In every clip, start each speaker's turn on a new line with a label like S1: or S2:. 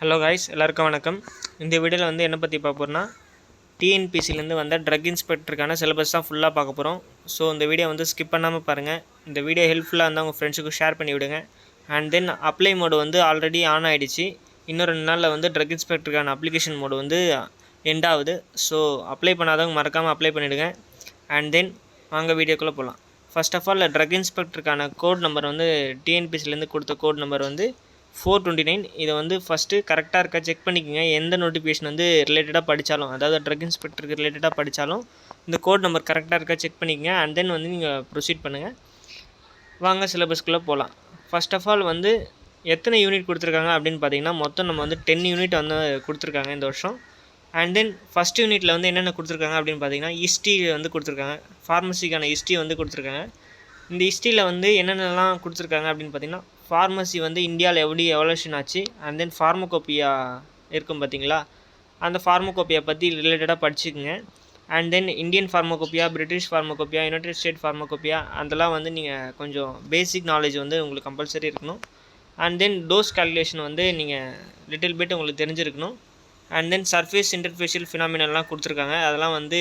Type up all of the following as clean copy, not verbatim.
S1: Hello guys, எல்லாருக்கும் வணக்கம். இந்த வீடியோவில் வந்து என்ன பற்றி பார்க்க போகிறோம்னா, டிஎன்பிசிலேருந்து வந்த ட்ரக் இன்ஸ்பெக்டருக்கான சிலபஸ் தான் ஃபுல்லாக பார்க்க போகிறோம். ஸோ இந்த வீடியோ வந்து ஸ்கிப் பண்ணாமல் பாருங்கள். இந்த வீடியோ ஹெல்ப்ஃபுல்லாக இருந்தால் உங்கள் ஃப்ரெண்ட்ஸுக்கு ஷேர் பண்ணி விடுங்க. அண்ட் தென் அப்ளை மோடு வந்து ஆல்ரெடி ஆன் ஆகிடுச்சு. இன்னும் 2 நாளில் வந்து ட்ரக் இன்ஸ்பெக்டருக்கான அப்ளிகேஷன் மோடு வந்து எண்ட் ஆகுது. ஸோ அப்ளை பண்ணாதவங்க மறக்காமல் அப்ளை பண்ணிவிடுங்க. அண்ட் தென் வாங்க வீடியோக்குள்ளே போகலாம். ஃபர்ஸ்ட் ஆஃப் ஆல் ட்ரக் இன்ஸ்பெக்டருக்கான கோட் நம்பர் வந்து டிஎன்பிசிலேருந்து கொடுத்த கோட் நம்பர் வந்து 429. இதை வந்து ஃபஸ்ட்டு கரெக்டாக இருக்கா செக் பண்ணிக்கோங்க. எந்த நோட்டிஃபிகேஷன் வந்து ரிலேட்டடாக படித்தாலும், அதாவது ட்ரக் இன்ஸ்பெக்டருக்கு ரிலேட்டடாக படித்தாலும் இந்த கோட் நம்பர் கரெக்டாக இருக்கா செக் பண்ணிக்கோங்க. அண்ட் தென் வந்து நீங்கள் ப்ரொசீட் பண்ணுங்கள். வாங்க சிலபஸ்க்குள்ளே போகலாம். ஃபர்ஸ்ட் ஆஃப் ஆல் வந்து எத்தனை யூனிட் கொடுத்துருக்காங்க அப்படின்னு பார்த்தீங்கன்னா, மொத்தம் நம்ம வந்து 10 யூனிட் வந்து கொடுத்துருக்காங்க இந்த வருஷம். அண்ட் தென் ஃபஸ்ட் யூனிட்டில் வந்து என்னென்ன கொடுத்துருக்காங்க அப்படின்னு பார்த்தீங்கன்னா, ஹிஸ்ட்ரி வந்து கொடுத்துருக்காங்க. ஃபார்மசிக்கான ஹிஸ்ட்ரி வந்து கொடுத்துருக்காங்க. இந்த ஹிஸ்ட்ரியில் வந்து என்னென்னலாம் கொடுத்துருக்காங்க அப்படின்னு பார்த்தீங்கன்னா, ஃபார்மசி வந்து இந்தியாவில் எப்படி எவல்யூஷன் ஆச்சு, அண்ட் தென் ஃபார்மகோப்பியா இருக்கும் பார்த்தீங்களா, அந்த ஃபார்மகோப்பியா பற்றி ரிலேட்டடாக படிச்சுக்குங்க. And then Indian pharmacopoeia, British pharmacopoeia, United State pharmacopoeia, அதெல்லாம் வந்து நீங்கள் கொஞ்சம் பேசிக் நாலேஜ் வந்து உங்களுக்கு கம்பல்சரி இருக்கணும். அண்ட் தென் டோஸ் கால்குலேஷன் வந்து நீங்கள் லிட்டில் பிட் உங்களுக்கு தெரிஞ்சிருக்கணும். அண்ட் தென் சர்ஃபேஸ் இன்டர்ஃபேஷியல் ஃபினாமினல்லாம் கொடுத்துருக்காங்க. அதெல்லாம் வந்து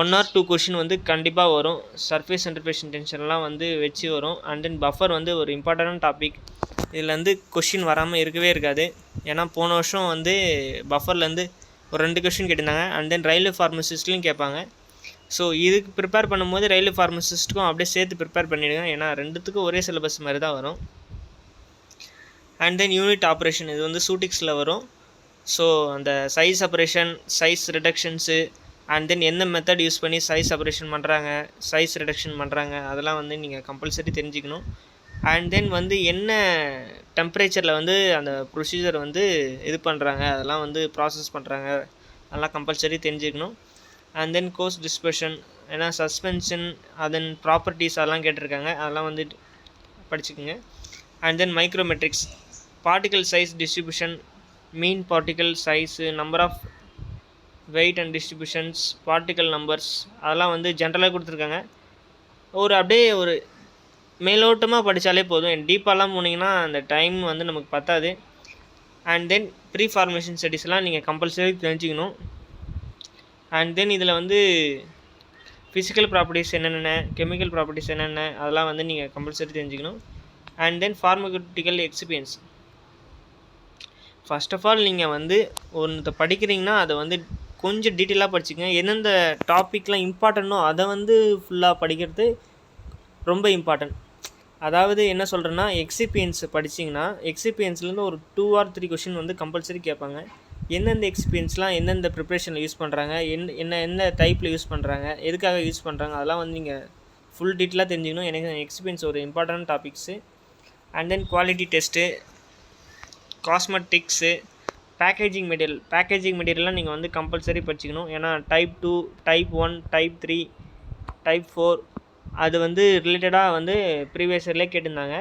S1: 1 or 2 கொஷின் வந்து கண்டிப்பாக வரும். சர்ஃபேஸ் இன்டர்ஃபேஸ் டென்ஷன்லாம் வந்து வச்சு வரும். அண்ட் தென் பஃபர் வந்து ஒரு இம்பார்ட்டண்டான டாபிக். இதில் வந்து கொஷின் வராமல் இருக்கவே இருக்காது. ஏன்னா போன வருஷம் வந்து பஃபர்லேருந்து ஒரு 2 கொஷின் கேட்டிருந்தாங்க. அண்ட் தென் ரயில்வே ஃபார்மசிஸ்ட்லையும் கேட்பாங்க. ஸோ இதுக்கு ப்ரிப்பேர் பண்ணும்போது ரயில்வே ஃபார்மசிஸ்ட்டுக்கும் அப்படியே சேர்த்து ப்ரிப்பேர் பண்ணிவிடுங்க. ஏன்னா ரெண்டுத்துக்கும் ஒரே சிலபஸ் மாதிரி தான் வரும். அண்ட் தென் யூனிட் ஆப்ரேஷன் இது வந்து சூட்டிக்ஸில் வரும். ஸோ அந்த size separation, size reductions, and then எந்த மெத்தட் யூஸ் பண்ணி சைஸ் செப்பரேஷன் பண்ணுறாங்க, சைஸ் ரிடக்ஷன் பண்ணுறாங்க, அதெல்லாம் வந்து நீங்கள் கம்பல்சரி தெரிஞ்சுக்கணும். அண்ட் தென் வந்து என்ன டெம்பரேச்சரில் வந்து அந்த ப்ரொசீஜர் வந்து இது பண்ணுறாங்க, அதெல்லாம் வந்து ப்ராசஸ் பண்ணுறாங்க, அதெல்லாம் கம்பல்சரி தெரிஞ்சுக்கணும். அண்ட் தென் கோர்ஸ் டிஸ்பர்ஷன், ஏன்னா சஸ்பென்ஷன், அதன் ப்ராப்பர்ட்டிஸ் அதெல்லாம் கேட்டிருக்காங்க, அதெல்லாம் வந்து படிச்சுக்கோங்க. And then micromeritics, particle size distribution, mean particle size, number of weight and distributions, particle numbers, அதெல்லாம் வந்து ஜென்ரலாக கொடுத்துருக்காங்க. அப்படியே ஒரு மேலோட்டமாக படித்தாலே போதும். டீப்பாலாம் போனீங்கன்னா அந்த டைம் வந்து நமக்கு பத்தாது. அண்ட் தென் ப்ரீ ஃபார்மேஷன் ஸ்டடீஸ்லாம் நீங்கள் கம்பல்சரி தெரிஞ்சுக்கணும். அண்ட் தென் இதில் வந்து ஃபிசிக்கல் ப்ராப்பர்ட்டிஸ் என்னென்ன, கெமிக்கல் ப்ராப்பர்ட்டிஸ் என்னென்ன, அதெல்லாம் வந்து நீங்கள் கம்பல்சரி தெரிஞ்சுக்கணும். And then pharmaceutical experience. First of all நீங்கள் வந்து ஒன்று படிக்கிறீங்கன்னா அதை வந்து கொஞ்சம் டீட்டெயிலாக படிச்சுக்கங்க. எந்தெந்த டாப்பிக்லாம் இம்பார்ட்டண்ட்டோ அதை வந்து ஃபுல்லாக படிக்கிறது ரொம்ப இம்பார்ட்டன்ட். அதாவது என்ன சொல்கிறேன்னா, எக்ஸிபியன்ஸ் படிச்சிங்கன்னா எக்ஸிபியன்ஸ்லேருந்து ஒரு 2 or 3 கொஷின் வந்து கம்பல்சரி கேட்பாங்க. எந்தெந்த எக்ஸ்பீரியன்ஸ்லாம் எந்தெந்த ப்ரிப்ரேஷனில் யூஸ் பண்ணுறாங்க, எந்த டைப்பில் யூஸ் பண்ணுறாங்க, எதுக்காக யூஸ் பண்ணுறாங்க, அதெல்லாம் வந்து நீங்கள் ஃபுல் டீட்டெயிலாக தெரிஞ்சுக்கணும். எனக்கு எக்ஸ்பீரியன்ஸ் ஒரு important topics. And then quality test, cosmetics, packaging மெட்டீரியல்லாம் நீங்கள் வந்து கம்பல்சரி படிச்சுக்கணும். ஏன்னா டைப் 2, டைப் 1, டைப் 3, டைப் 4 அது வந்து ரிலேட்டடாக வந்து ப்ரீவியஸ் இயர்லேயே கேட்டிருந்தாங்க.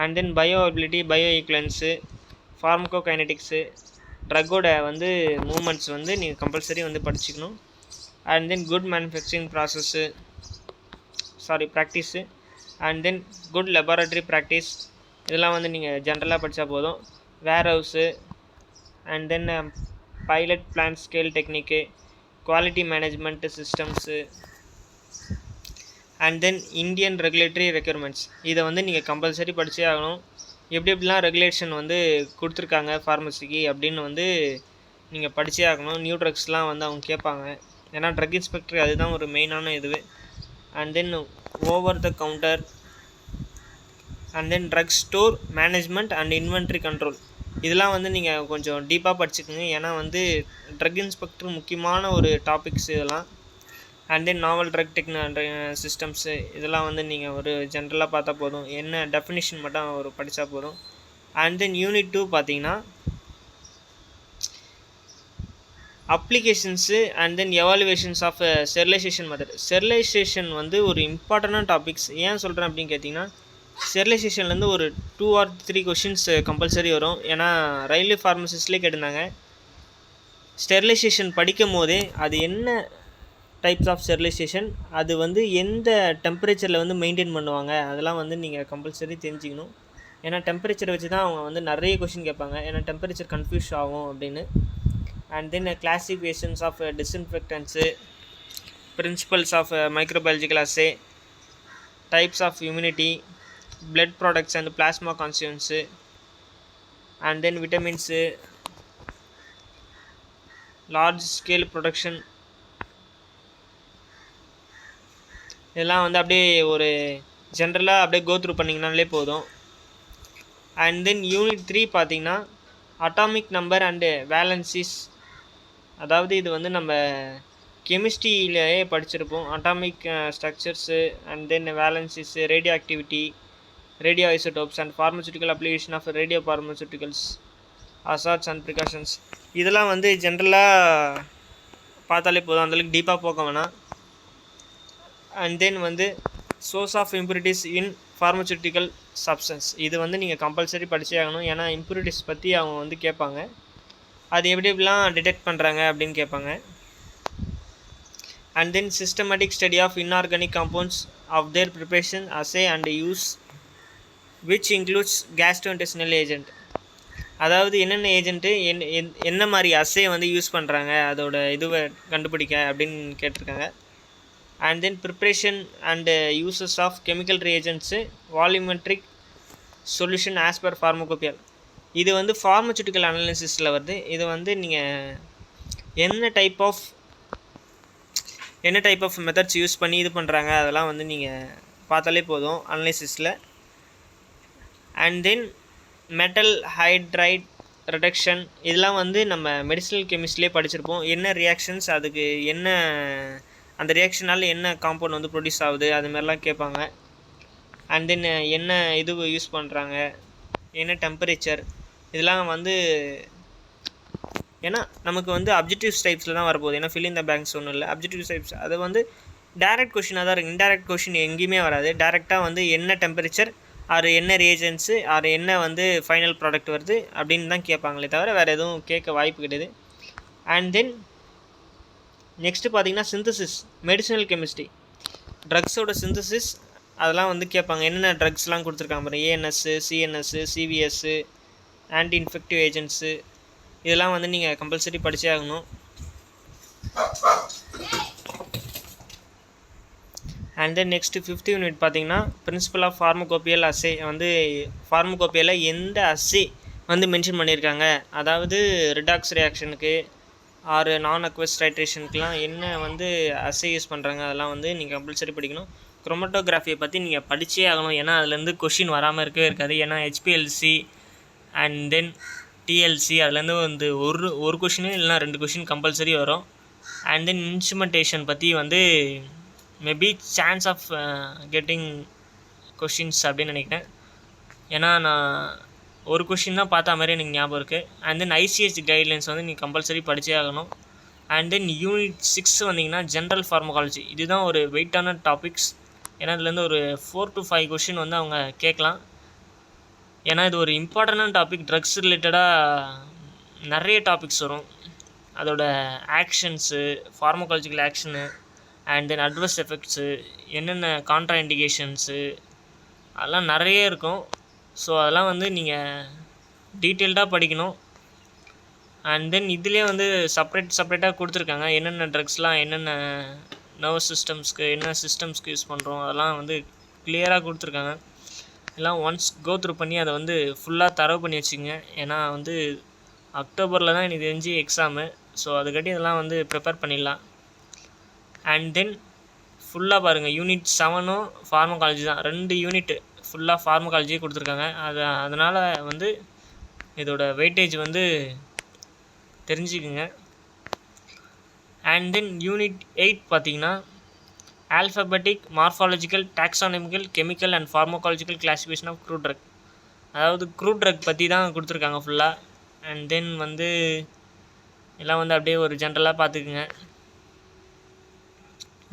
S1: And then bioavailability, bioequivalence, pharmacokinetics, ட்ரக்கோட வந்து மூமெண்ட்ஸ் வந்து நீங்கள் கம்பல்சரி வந்து படிச்சுக்கணும். And then good manufacturing practice, and then good laboratory practice, இதெல்லாம் வந்து நீங்கள் ஜென்ரலாக படித்தா போதும். Warehouse, and then pilot plan scale technique, quality management systems, and then Indian regulatory requirements, இதை வந்து நீங்கள் கம்பல்சரி படித்தே ஆகணும். எப்படிலாம் ரெகுலேஷன் வந்து கொடுத்துருக்காங்க ஃபார்மசிக்கு அப்படின்னு வந்து நீங்கள் படித்தே ஆகணும். நியூ ட்ரக்ஸ்லாம் வந்து அவங்க கேட்பாங்க. ஏன்னா ட்ரக் இன்ஸ்பெக்டர் அதுதான் ஒரு மெயினான இது. And then over the counter, and then drug store management and inventory control, இதெல்லாம் வந்து நீங்கள் கொஞ்சம் டீப்பாக படிச்சுக்கோங்க. ஏன்னா வந்து ட்ரக் இன்ஸ்பெக்டர் முக்கியமான ஒரு டாபிக்ஸ் இதெல்லாம். And then novel drug systems, இதெல்லாம் வந்து நீங்கள் ஒரு ஜென்ரலாக பார்த்தா போதும். என்ன டெஃபினிஷன் மட்டும் ஒரு படித்தா போதும். அண்ட் தென் யூனிட் 2 பார்த்தீங்கன்னா applications and then evaluations of sterilization method. Sterilization வந்து ஒரு இம்பார்ட்டண்டான டாபிக்ஸ். ஏன் சொல்கிறேன் அப்படின்னு கேட்டிங்கன்னா, ஸ்டெரிலைசேஷன்லேருந்து ஒரு 2 or 3 கொஷின்ஸ் கம்பல்சரி வரும். ஏன்னா ரயில்வே ஃபார்மசிஸ்ட்லேயே கேட்டிருந்தாங்க. ஸ்டெரிலைசேஷன் படிக்கும் போதே அது என்ன டைப்ஸ் ஆஃப் ஸ்டெரிலைசேஷன், அது வந்து எந்த டெம்பரேச்சரில் வந்து மெயின்டைன் பண்ணுவாங்க, அதெல்லாம் வந்து நீங்கள் கம்பல்சரி தெரிஞ்சுக்கணும். ஏன்னா டெம்பரேச்சர் வச்சு தான் அவங்க வந்து நிறைய கொஷின் கேட்பாங்க, ஏன்னா டெம்பரேச்சர் கன்ஃபியூஸ் ஆகும் அப்படின்னு. And then classifications of disinfectants, principles of microbiological assay, types of immunity, blood products and plasma constituents, and then vitamins, large scale production. இதெல்லாம் வந்து அப்படியே ஒரு ஜென்ரலாக அப்படியே கோ த்ரூ பண்ணிங்கனாலே போதும். அண்ட் தென் யூனிட் 3 பார்த்தீங்கன்னா அட்டாமிக் நம்பர் அண்டு வேலன்சிஸ். அதாவது இது வந்து நம்ம கெமிஸ்ட்ரியிலேயே படிச்சிருப்போம். Atomic structures and then valencies, radioactivity, radioisotopes and pharmaceutical application of radiopharmaceuticals, hazards and precautions. இதெல்லாம் வந்து ஜென்ரலாக பார்த்தாலே போதும், அந்தளவுக்கு டீப்பாக போக வேணாம். அண்ட் தென் வந்து source of impurities in pharmaceutical substance. இது வந்து நீங்கள் கம்பல்சரி படிச்சே ஆகணும், ஏன்னா இம்ப்யூரிட்டிஸ் பற்றி அவங்க வந்து கேட்பாங்க. அது எப்படி எப்படிலாம் டிடெக்ட் பண்ணுறாங்க அப்படின்னு கேட்பாங்க. And then systematic study of inorganic compounds of their preparation, assay and use, which includes gastrointestinal agent. அதாவது என்னென்ன ஏஜென்ட்டு என்ன மாதிரி அசே வந்து யூஸ் பண்ணுறாங்க அதோட இதுவை கண்டுபிடிக்க அப்படின்னு கேட்டிருக்காங்க. And then preparation and uses of chemical reagents, volumetric solution as per pharmacopoeial. இது வந்து ஃபார்மசூட்டிக்கல் அனாலிசிஸில் வருது. இது வந்து நீங்கள் என்ன டைப் ஆஃப் மெத்தட்ஸ் யூஸ் பண்ணி இது பண்ணுறாங்க அதெல்லாம் வந்து நீங்கள் பார்த்தாலே போதும் அனாலிசிஸில். And then metal hydride reduction, இதெல்லாம் வந்து நம்ம மெடிசினல் கெமிஸ்ட்ரியிலே படிச்சிருப்போம். என்ன ரியாக்ஷன்ஸ், அதுக்கு என்ன அந்த ரியாக்ஷனால் என்ன காம்பவுண்ட் வந்து ப்ரொடியூஸ் ஆகுது அது மாதிரிலாம் கேட்பாங்க. அண்ட் தென் என்ன இது யூஸ் பண்ணுறாங்க, என்ன டெம்பரேச்சர், இதெல்லாம் வந்து ஏன்னா நமக்கு வந்து அப்ஜெக்டிவ்ஸ் டைப்ஸில் தான் வரப்போகுது. ஏன்னா ஃபில் இன் த பேங்க்ஸ் ஒன்றும் இல்லை, அப்ஜெக்டிவ் டைப்ஸ். அது வந்து டேரெக்ட் கொஷினாக தான் இருக்குது, இன்டேரக்ட் கொஷின் எங்கேயுமே வராது. டேரெக்டாக வந்து என்ன டெம்பரேச்சர் ஆர் என்ன ரியேஜென்ட்ஸு ஆர் என்ன வந்து ஃபைனல் ப்ராடக்ட் வருது அப்படின்னு தான் கேட்பாங்களே தவிர வேறு எதுவும் கேட்க வாய்ப்பு கிடையாது. அண்ட் தென் நெக்ஸ்ட்டு பார்த்தீங்கன்னா சிந்தசிஸ், மெடிசினல் கெமிஸ்ட்ரி, ட்ரக்ஸோட சிந்தசிஸ் அதெல்லாம் வந்து கேட்பாங்க. என்னென்ன ட்ரக்ஸ்லாம் கொடுத்துருக்காங்க பாருங்கள், ஏஎன்எஸ்ஸு, சிஎன்எஸ்ஸு, சிவிஎஸ்ஸு, ஆன்டி இன்ஃபெக்டிவ் ஏஜென்ட்ஸு, இதெல்லாம் வந்து நீங்கள் கம்பல்சரி படித்தே ஆகணும். And then next 5th unit பார்த்தீங்கன்னா பிரின்சிபல் ஆஃப் ஃபார்மகோபியல் அசே. வந்து ஃபார்மகோபியலில் எந்த அசே வந்து மென்ஷன் பண்ணியிருக்காங்க, அதாவது ரிடாக்ஸ் ரியாக்ஷனுக்கு ஆர் நான் அக்வஸ் டைட்ரேஷனுக்குலாம் என்ன வந்து அசே யூஸ் பண்ணுறாங்க அதெல்லாம் வந்து நீங்கள் கம்பல்சரி படிக்கணும். குரோமட்டோகிராஃபியை பற்றி நீங்கள் படித்தே ஆகணும், ஏன்னா அதுலேருந்து கொஷின் வராமல் இருக்கவே இருக்காது. ஏன்னா ஹெச்பிஎல்சி அண்ட் தென் டிஎல்சி அதுலேருந்து வந்து ஒரு கொஷின் இல்லைனா 2 கொஷின் கம்பல்சரி வரும். அண்ட் தென் இன்ஸ்ட்ருமெண்டேஷன் பற்றி வந்து maybe chance of getting questions அப்படின்னு நினைக்கிறேன், ஏன்னா நான் ஒரு கொஷின் தான் பார்த்தா மாதிரி எனக்கு ஞாபகம் இருக்குது. அண்ட் தென் ஐசிஎஸ் கைட்லைன்ஸ் வந்து நீங்கள் கம்பல்சரி படித்தே ஆகணும். அண்ட் தென் யூனிட் 6 வந்தீங்கன்னா ஜென்ரல் ஃபார்மகாலஜி. இதுதான் ஒரு வெயிட்டான டாபிக்ஸ், ஏன்னா இதுலேருந்து ஒரு 4 to 5 கொஷின் வந்து அவங்க கேட்கலாம். ஏன்னா இது ஒரு இம்பார்ட்டண்டான டாபிக். ட்ரக்ஸ் ரிலேட்டடாக நிறைய டாபிக்ஸ் வரும், அதோட actions, pharmacological action, and then adverse effects, என்னென்ன கான்ட்ரா இண்டிகேஷன்ஸு, அதெல்லாம் நிறைய இருக்கும். ஸோ அதெல்லாம் வந்து நீங்கள் டீட்டெயில்டாக படிக்கணும். அண்ட் தென் இதுலேயே வந்து செப்பரேட்டாக கொடுத்துருக்காங்க, என்னென்ன ட்ரக்ஸ்லாம் என்னென்ன நர்வஸ் சிஸ்டம்ஸ்க்கு என்ன சிஸ்டம்ஸ்க்கு யூஸ் பண்ணுறோம் அதெல்லாம் வந்து கிளியராக கொடுத்துருக்காங்க. எல்லாம் ஒன்ஸ் கோ த்ரூ பண்ணி அதை வந்து ஃபுல்லாக தரவு பண்ணி வச்சுங்க, ஏன்னா வந்து அக்டோபரில் தான் எனக்கு தெரிஞ்சு எக்ஸாமு. ஸோ அதுக்காட்டி இதெல்லாம் வந்து ப்ரிப்பேர் பண்ணிடலாம். அண்ட் தென் ஃபுல்லாக பாருங்கள், யூனிட் 7ம் ஃபார்மகாலஜி தான், 2 யூனிட் ஃபுல்லாக ஃபார்மகாலஜியே கொடுத்துருக்காங்க. அதனால் வந்து இதோட வெயிட்டேஜ் வந்து தெரிஞ்சுக்குங்க. அண்ட் தென் யூனிட் 8 பார்த்தீங்கன்னா alphabetic, morphological, taxonomical, chemical and pharmacological classification of crude drug. அதாவது க்ரூட் ட்ரக் பற்றி தான் கொடுத்துருக்காங்க ஃபுல்லாக. அண்ட் தென் வந்து எல்லாம் வந்து அப்படியே ஒரு ஜென்ரலாக பார்த்துக்குங்க,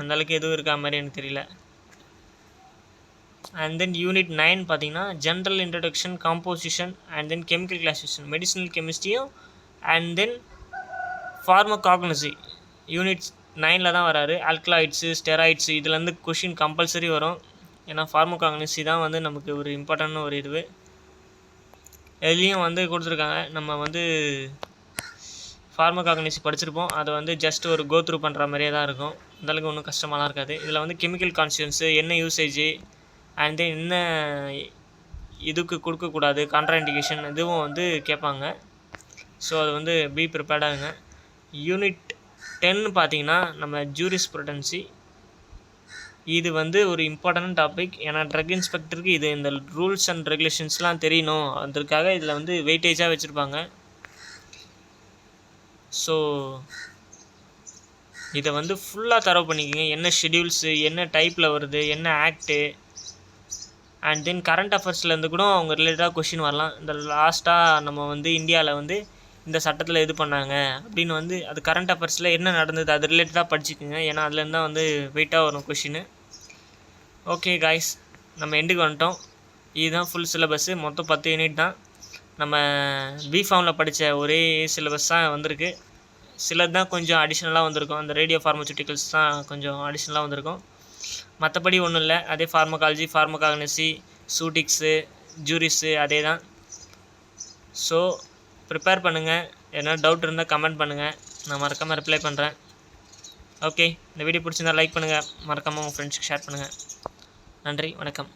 S1: அந்தளவுக்கு எதுவும் இருக்கா மாதிரி எனக்கு தெரியல. அண்ட் தென் யூனிட் 9 பார்த்தீங்கன்னா general introduction, composition and then chemical classification, medicinal கெமிஸ்ட்ரியும் அண்ட் தென் ஃபார்மகாக்னசி யூனிட் 9 தான் வராரு. ஆல்கலாய்ட்ஸு, ஸ்டெராய்ட்ஸு இதுலேருந்து கொஷின் கம்பல்சரி வரும், ஏன்னா ஃபார்மகாக்னசி தான் வந்து நமக்கு ஒரு இம்பார்ட்டன்ட் ஒரு இது. இதுலேயும் வந்து கொடுத்துருக்காங்க. நம்ம வந்து ஃபார்மகாக்னிசி படிச்சிருப்போம். அதை வந்து ஜஸ்ட் ஒரு கோ த்ரூ பண்ணுற மாதிரியே தான் இருக்கும். அந்தளவுக்கு ஒன்றும் கஷ்டமாலாம் இருக்காது. இதில் வந்து கெமிக்கல் கான்ஸ்டியூன்ஸு என்ன யூசேஜ் அண்ட் தென் என்ன இதுக்கு கொடுக்கக்கூடாது கான்ட்ராஇண்டிகேஷன் இதுவும் வந்து கேட்பாங்க. ஸோ அது வந்து பி ப்ரிப்பேர்டாகுங்க. யூனிட் 10 பார்த்தீங்கன்னா நம்ம ஜூரிஸ்ப்ருடென்சி. இது வந்து ஒரு இம்பார்ட்டன்ட் டாபிக். ஏன்னா ட்ரக் இன்ஸ்பெக்டருக்கு இது இந்த ரூல்ஸ் அண்ட் ரெகுலேஷன்ஸ்லாம் தெரியணும். அதற்காக இதில் வந்து வெயிட்டேஜாக வச்சுருப்பாங்க. ஸோ இதை வந்து ஃபுல்லாக தரவு பண்ணிக்கோங்க. என்ன ஷெடியூல்ஸு, என்ன டைப்பில் வருது, என்ன ஆக்ட்டு, அண்ட் தென் கரண்ட் அஃபேர்ஸ்லேருந்து கூட அவங்க ரிலேட்டடாக கொஷின் வரலாம். இந்த லாஸ்ட்டாக நம்ம வந்து இந்தியாவில் வந்து இந்த சட்டத்தில் இது பண்ணாங்க அப்படின்னு வந்து அது கரண்ட் அஃபேர்ஸில் என்ன நடந்தது அது ரிலேட்டடாக படிச்சுக்கோங்க. ஏன்னா அதுலேருந்து தான் வந்து வெயிட்டாக வரும் கொஷின். ஓகே காய்ஸ், நம்ம எண்டுக்கு வந்துட்டோம். இதுதான் ஃபுல் சிலபஸ்ஸு. மொத்தம் 10 யூனிட் தான். நம்ம பிஃபார்மில் படித்த ஒரே சிலபஸ் தான் வந்திருக்கு. சிலது தான் கொஞ்சம் அடிஷ்னலாக வந்திருக்கும். அந்த ரேடியோ ஃபார்மசூட்டிக்கல்ஸ் தான் கொஞ்சம் அடிஷ்னலாக வந்திருக்கும். மற்றபடி ஒன்றும் இல்லை. அதே ஃபார்மகாலஜி, ஃபார்மகாக்னசி, சூட்டிக்ஸு, ஜூரிஸு அதே தான். ஸோ ப்ரிப்பேர் பண்ணுங்கள். எதனா டவுட் இருந்தால் கமெண்ட் பண்ணுங்கள். நான் மறக்காமல் ரிப்ளை பண்ணுறேன். ஓகே, இந்த வீடியோ பிடிச்சிருந்தால் லைக் பண்ணுங்கள். மறக்காமல் உங்கள் ஃப்ரெண்ட்ஸ்க்கு ஷேர் பண்ணுங்கள். நன்றி, வணக்கம்.